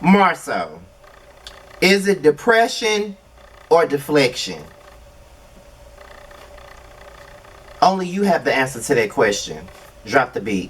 Marso, is it depression or deflection? Only you have the answer to that question. Drop the beat.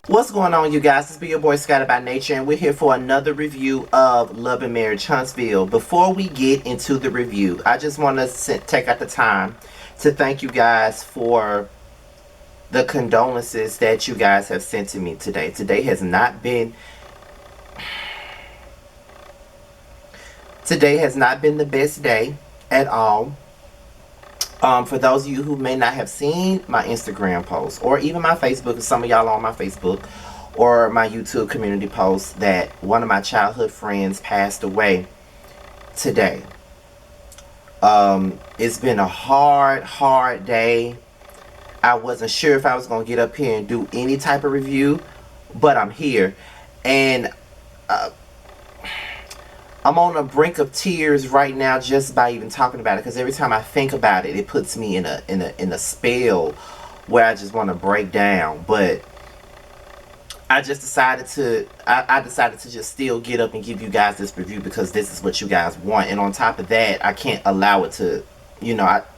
What's going on, you guys? It's be your boy Scotty by Nature, and we're here for another review of Love and Marriage Huntsville. Before we get into the review, I just want to take out the time to thank you guys for the condolences that you guys have sent to me today. Today has not been the best day at all. For those of you who may not have seen my Instagram post or even my Facebook, some of y'all on my Facebook or my YouTube community post, that one of my childhood friends passed away today. It's been a hard day. I wasn't sure if I was going to get up here and do any type of review, but I'm here. And I'm on the brink of tears right now just by even talking about it, because every time I think about it, it puts me in a spell where I just want to break down. But I just decided to I decided to just still get up and give you guys this review, because this is what you guys want. And on top of that, I can't allow it to,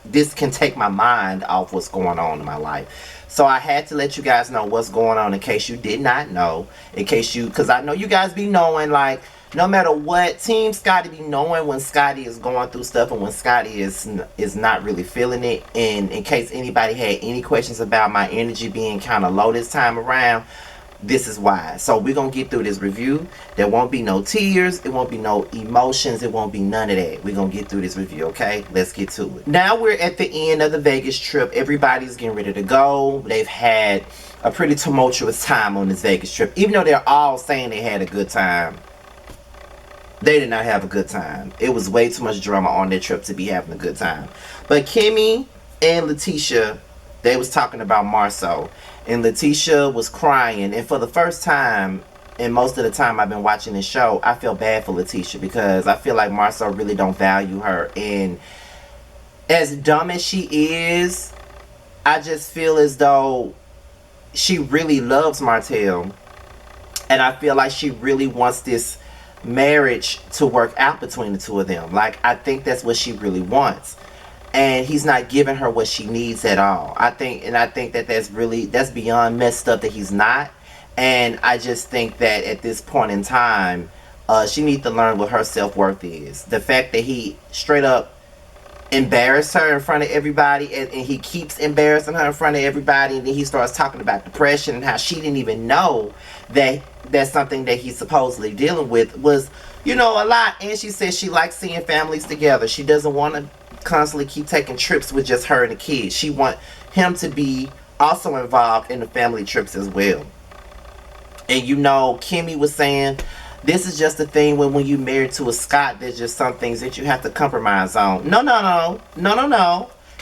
this can take my mind off what's going on in my life. So I had to let you guys know what's going on, in case you did not know, because I know you guys be knowing, like, no matter what, Team Scotty be knowing when Scotty is going through stuff and when Scotty is not really feeling it. And in case anybody had any questions about my energy being kind of low this time around, this is why. So we're going to get through this review. There won't be no tears. It won't be no emotions. It won't be none of that. We're going to get through this review, okay? Let's get to it. Now we're at the end of the Vegas trip. Everybody's getting ready to go. They've had a pretty tumultuous time on this Vegas trip. Even though they're all saying they had a good time, they did not have a good time. It was way too much drama on their trip to be having a good time. But Kimmy and Letitia, they was talking about Marso. And Letitia was crying. And for the first time, and most of the time I've been watching this show, I feel bad for Letitia, because I feel like Marso really don't value her. And as dumb as she is, I just feel as though she really loves Martell. And I feel like she really wants this marriage to work out between the two of them. Like, I think that's what she really wants, and he's not giving her what she needs at all. I think that that's beyond messed up that he's not. And I just think that at this point in time, she needs to learn what her self-worth is. The fact that he straight up embarrassed her in front of everybody, and he keeps embarrassing her in front of everybody, and then he starts talking about depression and how she didn't even know that that's something that he's supposedly dealing with, was, a lot. And she says she likes seeing families together. She doesn't want to constantly keep taking trips with just her and the kids. She wants him to be also involved in the family trips as well. And Kimmy was saying, this is just a thing when you married to a Scott, there's just some things that you have to compromise on. No.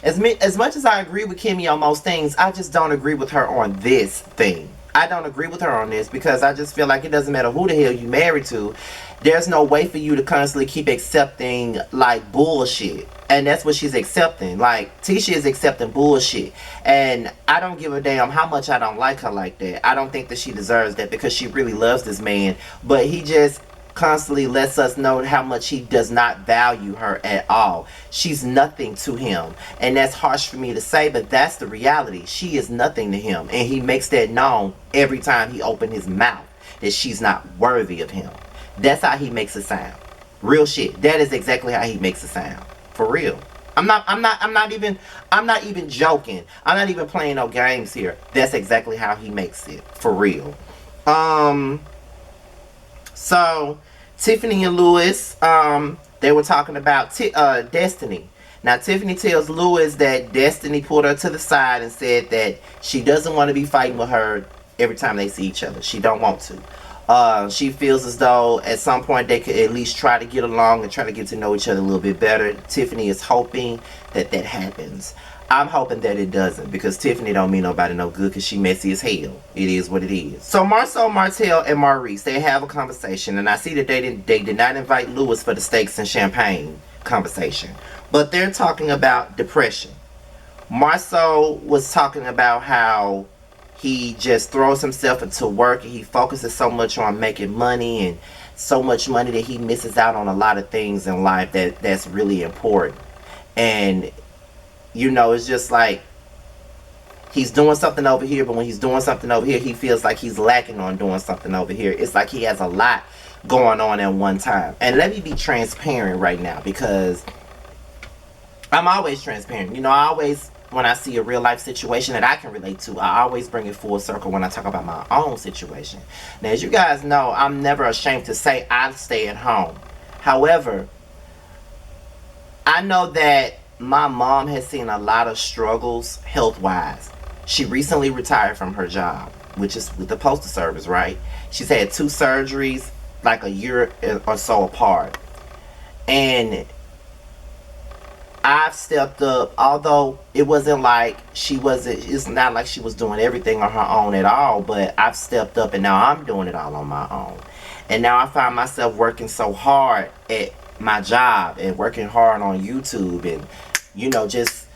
As much as I agree with Kimmy on most things, I just don't agree with her on this thing. I don't agree with her on this, because I just feel like it doesn't matter who the hell you married to. There's no way for you to constantly keep accepting, like, bullshit. And that's what she's accepting. Like, Tisha is accepting bullshit. And I don't give a damn how much I don't like her like that. I don't think that she deserves that, because she really loves this man. But he just constantly lets us know how much he does not value her at all. She's nothing to him. And that's harsh for me to say, but that's the reality. She is nothing to him. And he makes that known every time he opens his mouth, that she's not worthy of him. That's how he makes it sound. Real shit. That is exactly how he makes it sound. For real. I'm not even joking. I'm not even playing no games here. That's exactly how he makes it. For real. So Tiffany and Lewis, they were talking about Destiny. Now, Tiffany tells Lewis that Destiny pulled her to the side and said that she doesn't want to be fighting with her every time they see each other. She don't want to. She feels as though at some point they could at least try to get along and try to get to know each other a little bit better. Tiffany is hoping that that happens. I'm hoping that it doesn't, because Tiffany don't mean nobody no good, because she messy as hell. It is what it is. So Marcel, Martell, and Maurice, they have a conversation, and I see that they did not invite Lewis for the steaks and champagne conversation, but they're talking about depression. Marcel was talking about how he just throws himself into work, and he focuses so much on making money, and so much money that he misses out on a lot of things in life that's really important. And it's just like he's doing something over here, but when he's doing something over here, he feels like he's lacking on doing something over here. It's like he has a lot going on at one time. And let me be transparent right now, because I'm always transparent. I always, when I see a real life situation that I can relate to, I always bring it full circle when I talk about my own situation. Now, as you guys know, I'm never ashamed to say I stay at home. However, I know that my mom has seen a lot of struggles health-wise. She recently retired from her job, which is with the postal service, right? She's had 2 surgeries, like a year or so apart. And I've stepped up, although it wasn't like it's not like she was doing everything on her own at all, but I've stepped up, and now I'm doing it all on my own. And now I find myself working so hard at my job, and working hard on YouTube, and just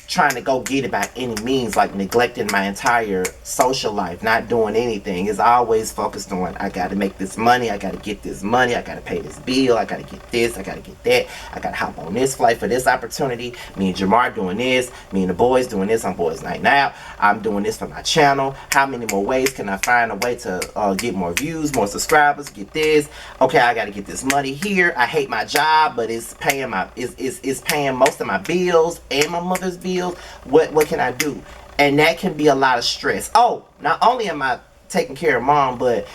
trying to go get it by any means, like neglecting my entire social life, not doing anything. It's always focused on, I gotta make this money, I gotta get this money, I gotta pay this bill, I gotta get this, I gotta get that, I gotta hop on this flight for this opportunity. Me and Jamar doing this, me and the boys doing this on Boys Night Out. I'm doing this for my channel. How many more ways can I find a way to get more views, more subscribers, get this? Okay, I gotta get this money here. I hate my job, but it's paying it's paying most of my bills and my mother's bills. What can I do? And that can be a lot of stress. Oh, not only am I taking care of mom, but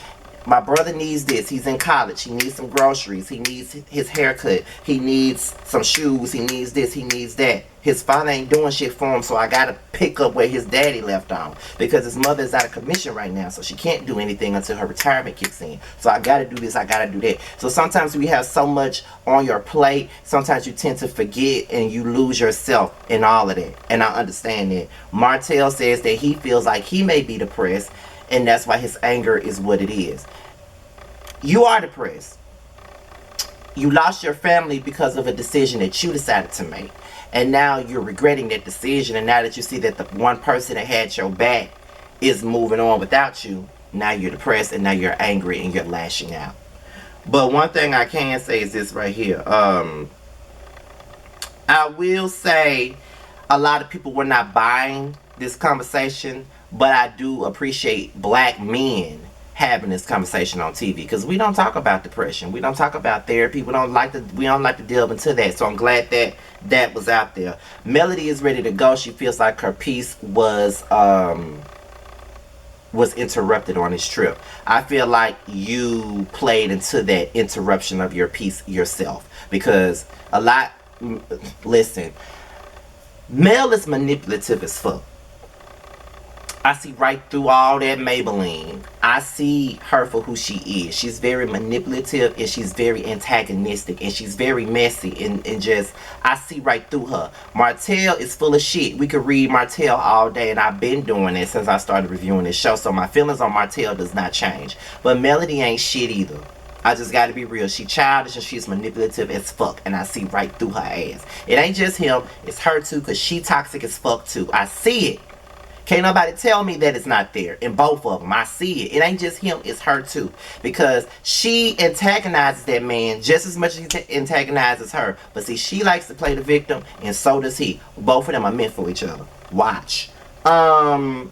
my brother needs this. He's in college. He needs some groceries. He needs his haircut. He needs some shoes. He needs this. He needs that. His father ain't doing shit for him, so I gotta pick up where his daddy left off, because his mother is out of commission right now, so she can't do anything until her retirement kicks in. So I gotta do this, I gotta do that. So sometimes we have so much on your plate, sometimes you tend to forget and you lose yourself in all of that. And I understand that. Martell says that he feels like he may be depressed, and that's why his anger is what it is. You are depressed. You lost your family because of a decision that you decided to make. And now you're regretting that decision. And now that you see that the one person that had your back is moving on without you, now you're depressed, and now you're angry, and you're lashing out. But one thing I can say is this right here. I will say a lot of people were not buying this conversation, but I do appreciate black men having this conversation on TV, because we don't talk about depression, we don't talk about therapy, we don't like to delve into that. So I'm glad that that was out there. Melody is ready to go. She feels like her piece was interrupted on this trip. I feel like you played into that interruption of your piece yourself, because listen, Mel is manipulative as fuck. I see right through all that Maybelline. I see her for who she is. She's very manipulative, and she's very antagonistic, and she's very messy, and just, I see right through her. Martell is full of shit. We could read Martell all day, and I've been doing it since I started reviewing this show, so my feelings on Martell does not change. But Melody ain't shit either. I just gotta be real. She childish, and she's manipulative as fuck, and I see right through her ass. It ain't just him, it's her too, because she toxic as fuck too. I see it. Can't nobody tell me that it's not there in both of them. I see it. It ain't just him, it's her too. Because she antagonizes that man just as much as he antagonizes her. But see, she likes to play the victim, and so does he. Both of them are meant for each other. Watch. So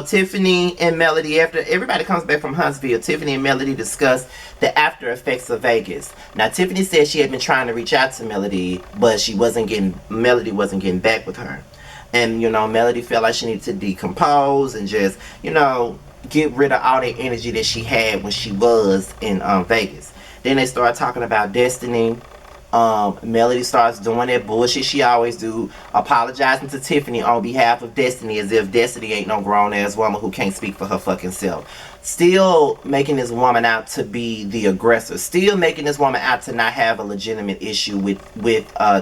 Tiffany and Melody, after everybody comes back from Huntsville, Tiffany and Melody discuss the after effects of Vegas. Now, Tiffany said she had been trying to reach out to Melody, but Melody wasn't getting back with her. And, Melody felt like she needed to decompose and just, get rid of all the energy that she had when she was in Vegas. Then they start talking about Destiny. Melody starts doing that bullshit she always do, apologizing to Tiffany on behalf of Destiny, as if Destiny ain't no grown-ass woman who can't speak for her fucking self. Still making this woman out to be the aggressor. Still making this woman out to not have a legitimate issue with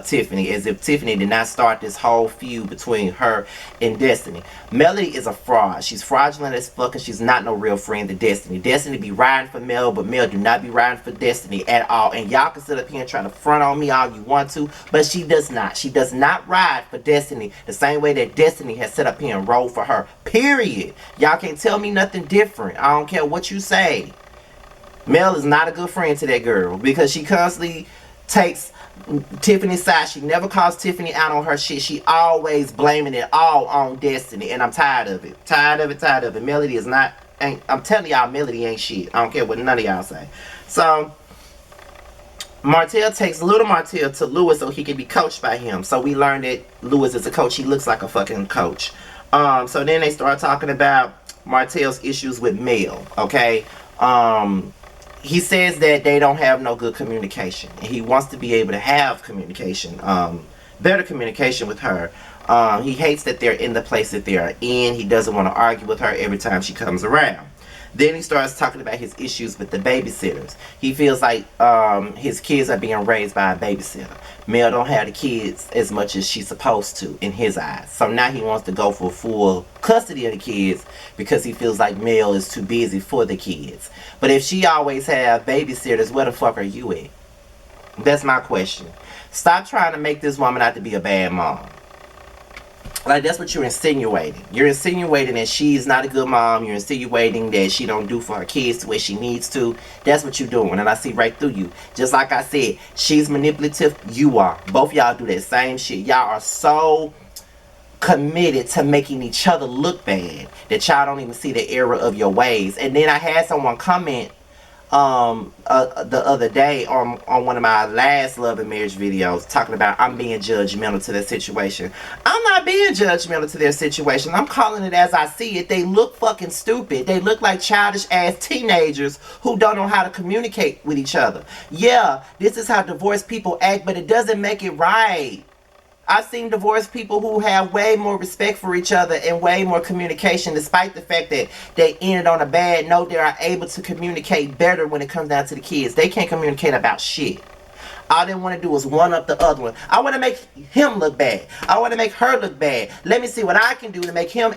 Tiffany, as if Tiffany did not start this whole feud between her and Destiny. Melody is a fraud. She's fraudulent as fuck, and she's not no real friend to Destiny. Destiny be riding for Mel, but Mel do not be riding for Destiny at all. And y'all can sit up here and try to front on me all you want to, but she does not. She does not ride for Destiny the same way that Destiny has set up here and rolled for her. Period. Y'all can't tell me nothing different. I don't care what you say. Mel is not a good friend to that girl because she constantly takes Tiffany's side. She never calls Tiffany out on her shit. She always blaming it all on Destiny, and I'm tired of it. Tired of it. Melody is not. I'm telling y'all, Melody ain't shit. I don't care what none of y'all say. So Martell takes little Martell to Lewis so he can be coached by him. So we learned that Lewis is a coach. He looks like a fucking coach. So then they start talking about Martell's issues with Mel. Okay. He says that they don't have no good communication. And he wants to be able to have communication, better communication with her. He hates that they're in the place that they are in. He doesn't want to argue with her every time she comes around. Then he starts talking about his issues with the babysitters. He feels like his kids are being raised by a babysitter. Mel don't have the kids as much as she's supposed to in his eyes. So now he wants to go for full custody of the kids because he feels like Mel is too busy for the kids. But if she always have babysitters, where the fuck are you at? That's my question. Stop trying to make this woman out to be a bad mom. Like, that's what you're insinuating. You're insinuating that she's not a good mom. You're insinuating that she don't do for her kids the way she needs to. That's what you're doing, and I see right through you. Just like I said, she's manipulative. You are. Both y'all do that same shit. Y'all are so committed to making each other look bad that y'all don't even see the error of your ways. And then I had someone comment the other day on one of my last love and marriage videos talking about I'm being judgmental to their situation. I'm not being judgmental to their situation. I'm calling it as I see it. They look fucking stupid. They look like childish ass teenagers who don't know how to communicate with each other. Yeah, this is how divorced people act, but it doesn't make it right. I've seen divorced people who have way more respect for each other and way more communication, despite the fact that they ended on a bad note. They are able to communicate better when it comes down to the kids. They can't communicate about shit. All they want to do is one up the other one. I want to make him look bad. I want to make her look bad. Let me see what I can do to make him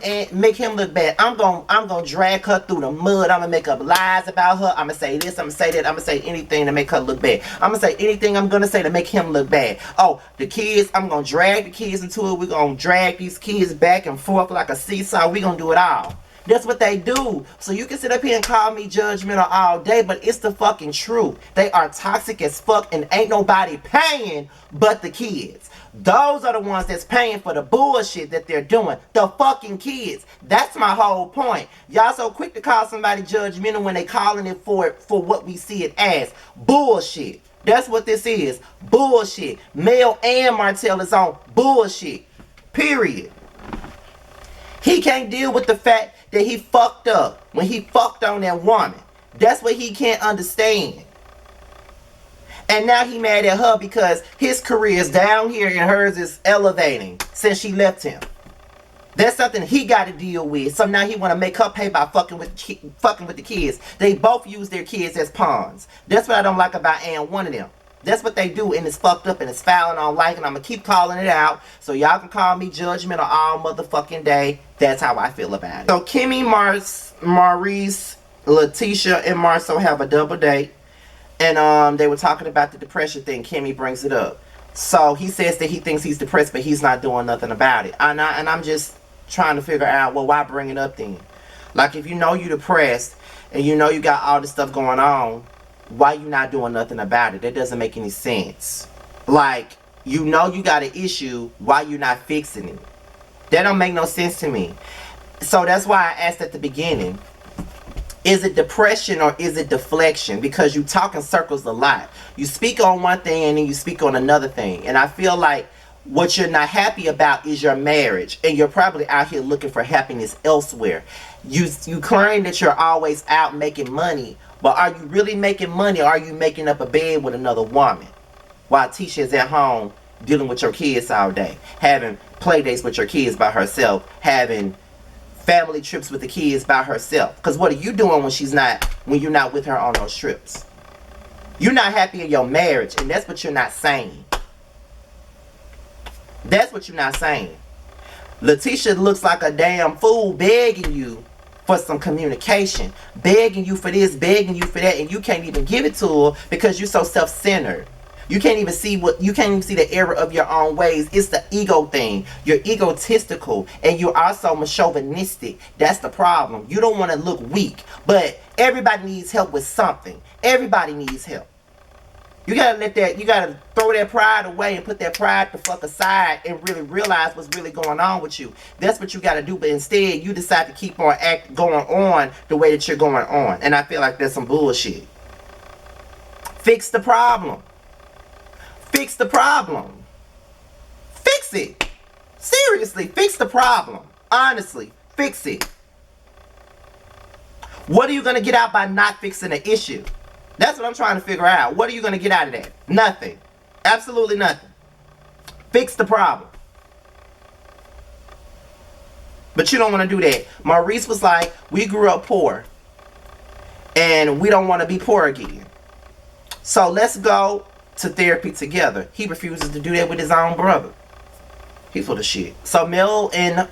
look bad. I'm gonna drag her through the mud. I'm gonna make up lies about her. I'm gonna say this. I'm gonna say that. I'm gonna say anything to make her look bad. I'm gonna say anything I'm gonna say to make him look bad. Oh, the kids. I'm gonna drag the kids into it. We're gonna drag these kids back and forth like a seesaw. We're gonna do it all. That's what they do. So you can sit up here and call me judgmental all day, but it's the fucking truth. They are toxic as fuck and ain't nobody paying but the kids. Those are the ones that's paying for the bullshit that they're doing. The fucking kids. That's my whole point. Y'all so quick to call somebody judgmental when they calling it for what we see it as. Bullshit. That's what this is. Bullshit. Mel and Martell is on bullshit. Period. He can't deal with the fact that he fucked up when he fucked on that woman. That's what he can't understand. And now he mad at her because his career is down here and hers is elevating since she left him. That's something he got to deal with. So now he want to make her pay by fucking with the kids. They both use their kids as pawns. That's what I don't like about one of them. That's what they do, and it's fucked up and it's foul and I don't like it. I'm going to keep calling it out. So y'all can call me judgmental all motherfucking day. That's how I feel about it. So Kimmy, Maurice, Letitia, and Marcel have a double date. And they were talking about the depression thing. Kimmy brings it up. So he says that he thinks he's depressed, but he's not doing nothing about it. And I'm just trying to figure out, well, why bring it up then? Like, if you know you're depressed and you know you got all this stuff going on, why you not doing nothing about it? That doesn't make any sense. Like, you know you got an issue, why you not fixing it? That don't make no sense to me. So that's why I asked at the beginning, is it depression or is it deflection? Because you talk in circles a lot. You speak on one thing and then you speak on another thing. And I feel like what you're not happy about is your marriage. And you're probably out here looking for happiness elsewhere. You claim that you're always out making money. But are you really making money, or are you making up a bed with another woman while Tisha's at home dealing with your kids all day, having play dates with your kids by herself, having family trips with the kids by herself. Because what are you doing when you're not with her on those trips? You're not happy in your marriage, and that's what you're not saying. That's what you're not saying. Letitia looks like a damn fool begging you for some communication, begging you for this, begging you for that, and you can't even give it to her because you're so self-centered. You can't even see the error of your own ways. It's the ego thing. You're egotistical, and you're also chauvinistic. That's the problem. You don't want to look weak, but everybody needs help with something. Everybody needs help. You gotta throw that pride away and put that pride the fuck aside and really realize what's really going on with you. That's what you gotta do, but instead you decide to keep on going on the way that you're going on. And I feel like that's some bullshit. Fix the problem. Fix the problem. Fix it. Seriously, fix the problem. Honestly, fix it. What are you gonna get out by not fixing the issue? That's what I'm trying to figure out. What are you going to get out of that? Nothing. Absolutely nothing. Fix the problem. But you don't want to do that. Maurice was like, we grew up poor, and we don't want to be poor again. So let's go to therapy together. He refuses to do that with his own brother. He's full of shit. So Mel and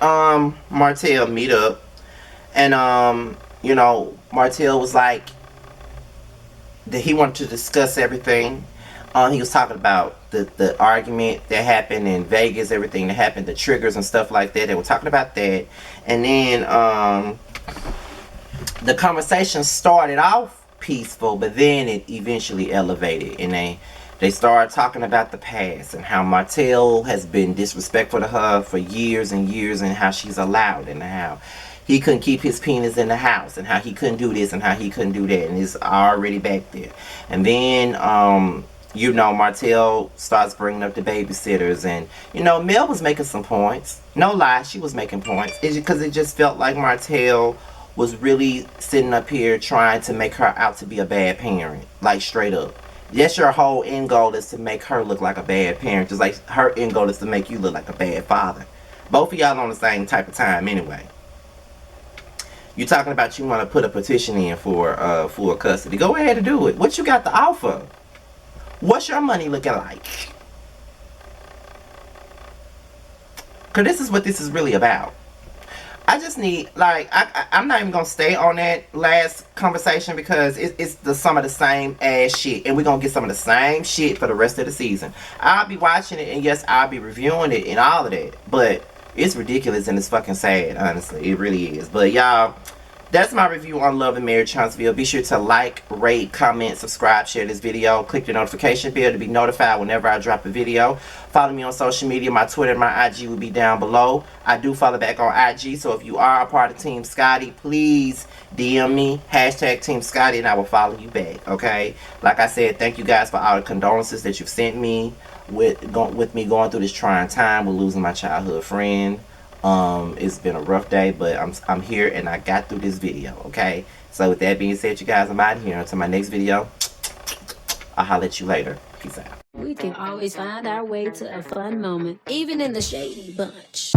Martell meet up, and you know, Martell was like, that he wanted to discuss everything. He was talking about the argument that happened in Vegas, everything that happened, the triggers and stuff like that. They were talking about that. And then the conversation started off peaceful, but then it eventually elevated. And they started talking about the past and how Martell has been disrespectful to her for years and years, and how she's allowed, and how he couldn't keep his penis in the house, and how he couldn't do this and how he couldn't do that, and it's already back there. And then you know, Martell starts bringing up the babysitters, and you know, Mel was making some points. No lie, she was making points. It's because it just felt like Martell was really sitting up here trying to make her out to be a bad parent, like straight up. That's your whole end goal, is to make her look like a bad parent, just like her end goal is to make you look like a bad father. Both of y'all on the same type of time anyway. You talking about you want to put a petition in for full custody. Go ahead and do it. What you got to offer? What's your money looking like? Because this is what this is really about. I just need, like, I'm not even going to stay on that last conversation because it's some of the same ass shit. And we're going to get some of the same shit for the rest of the season. I'll be watching it, and yes, I'll be reviewing it and all of that. But it's ridiculous and it's fucking sad, honestly. It really is. But y'all, that's my review on Love and Marriage Huntsville. Be sure to like, rate, comment, subscribe, share this video. Click the notification bell to be notified whenever I drop a video. Follow me on social media. My Twitter and my IG will be down below. I do follow back on IG, so if you are a part of Team Scotty, please DM me, hashtag Team Scotty, and I will follow you back, okay? Like I said, thank you guys for all the condolences that you've sent me with me going through this trying time with losing my childhood friend. It's been a rough day, but I'm here and I got through this video, okay? So with that being said, you guys, I'm out of here. Until my next video, I'll holler at you later. Peace out. We can always find our way to a fun moment, even in the shady bunch.